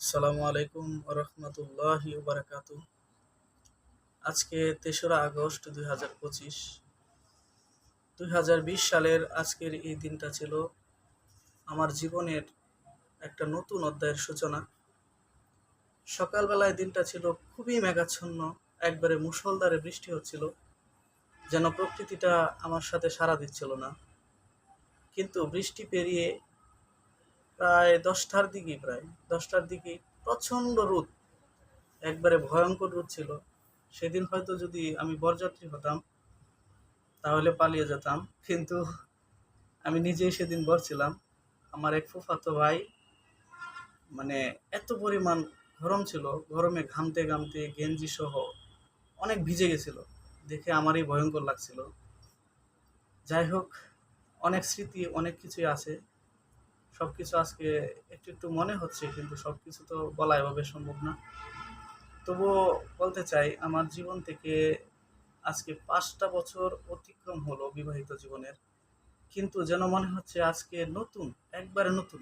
আসসালামু আলাইকুম রহমতুল্লাহি বারাকাতু। আজকে ৩রা আগস্ট 2025। 2020 সালের আজকের এই দিনটা ছিল আমার জীবনের একটা নতুন অধ্যায়ের সূচনা। সকালবেলায় দিনটা ছিল খুবই মেঘাচ্ছন্ন, একবারে মুষলধারে বৃষ্টি হচ্ছিল, যেন প্রকৃতিটা আমার সাথে সাড়া দিচ্ছিল না। কিন্তু বৃষ্টি পেরিয়ে প্রায় 10টার দিকে প্রচণ্ড রোদ, একবারে ভয়ঙ্কর রোদ ছিল। সেদিন হয়তো যদি আমি বরযাত্রী হতাম তাহলে পালিয়ে যেতাম, কিন্তু আমি নিজেই সেদিন বর ছিলাম। আমার এক ফুফাতো ভাই, মানে এত পরিমাণ গরম ছিল, গরমে ঘামতে ঘামতে গেঞ্জি সহ অনেক ভিজে গেছিল, দেখে আমারই ভয়ঙ্কর লাগছিল। যাই হোক, অনেক স্মৃতি অনেক কিছুই আছে, সব কিছু আজকে একটু একটু মনে হচ্ছে, কিন্তু সব কিছু তো বলা এভাবে সম্ভব না। তবুও বলতে চাই, আমার জীবন থেকে আজকে 5টা বছর অতিক্রম হলো বিবাহিত জীবনের, কিন্তু যেন মনে হচ্ছে আজকে নতুন, একবারে নতুন,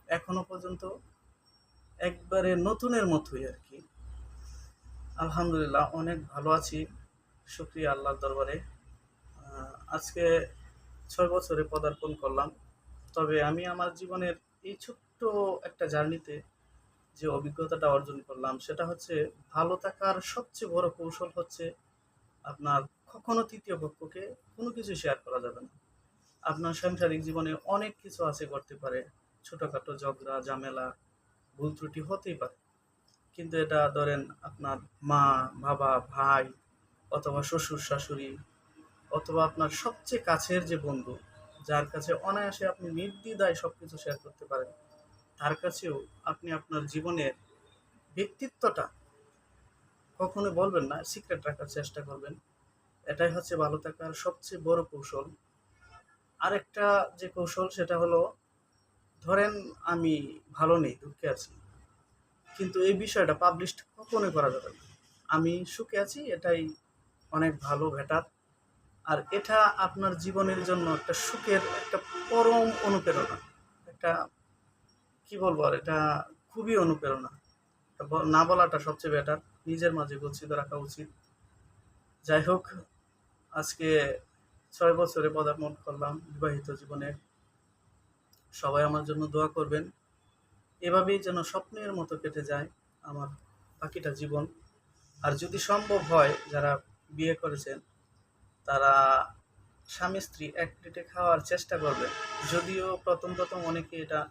এখনো পর্যন্ত একবারে নতুনের মতোই আর কি। আলহামদুলিল্লাহ, অনেক ভালো আছি, শুকরিয়া আল্লাহর দরবারে। আজকে 6 বছরে পদার্পণ করলাম। তবে আমি আমার জীবনের এই ছোট্ট একটা জার্নিতে যে অভিজ্ঞতাটা অর্জন করলাম সেটা হচ্ছে, ভালো থাকার সবচেয়ে বড় কৌশল হচ্ছে আপনার কখনো তৃতীয় পক্ষকে কোনো কিছু শেয়ার করা যাবে না। আপনার সাংসারিক জীবনে অনেক কিছু আছে, করতে পারে, ছোটখাটো ঝগড়া ঝামেলা ভুল ত্রুটি হতেই পারে, কিন্তু এটা ধরেন আপনার মা, বাবা, ভাই, অথবা শ্বশুর শাশুড়ি, অথবা আপনার সবচেয়ে কাছের যে বন্ধু, যার কাছে অনায়াসে আপনি নির্দ্বিধায় সবকিছু শেয়ার করতে পারেন, তার কাছেও আপনি আপনার জীবনের ব্যক্তিত্বটা কখনো বলবেন না, সিক্রেট রাখার চেষ্টা করবেন। এটাই হচ্ছে ভালো থাকার সবচেয়ে বড় কৌশল। আরেকটা যে কৌশল সেটা হলো, ধরেন আমি ভালো নেই, দুঃখে আছি, কিন্তু এই বিষয়টা পাবলিশ কখনোই করা যাবে না। আমি সুখে আছি, এটাই অনেক ভালো, বেটার। আর এটা আপনার জীবনের জন্য একটা সুখের একটা পরম অনুপ্রেরণা, একটা, কি বলবো আর, এটা খুবই অনুপ্রেরণা। এটা না বলাটা সবচেয়ে বেটার, নিজের মাঝে গচ্ছিত রাখা উচিত। যাই হোক, আজকে 6 বছরে পদার্পণ করলাম বিবাহিত জীবনে। সবাই আমার জন্য দোয়া করবেন, এভাবেই যেন স্বপ্নের মতো কেটে যায় আমার বাকিটা জীবন। আর যদি সম্ভব হয়, যারা বিয়ে করেছেন তারা স্বামী স্ত্রী এক প্লেটে খাওয়ার চেষ্টা করবে। যদিও প্রথম প্রথম অনেকে এটা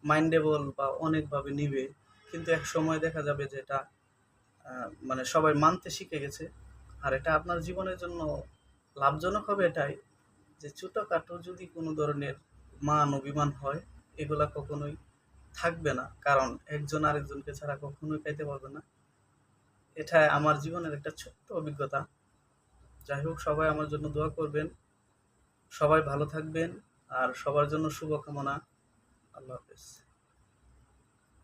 মাইন্ডেবল বা অনেকভাবে নিবে, কিন্তু এক সময় দেখা যাবে যে এটা মানে সবাই মানতে শিখে গেছে। আর এটা আপনার জীবনের জন্য লাভজনক হবে এটাই, যে ছোটোখাটো যদি কোনো ধরনের মান অভিমান হয়, এগুলা কখনোই থাকবে না, কারণ একজন আরেকজনকে ছাড়া কখনোই খাইতে পারবে না। এটা আমার জীবনের একটা ছোট্ট অভিজ্ঞতা। যাই হোক, সবাই আমার জন্য দোয়া করবেন, সবাই ভালো থাকবেন, আর সবার জন্য শুভকামনা। আল্লাহ হাফেজ।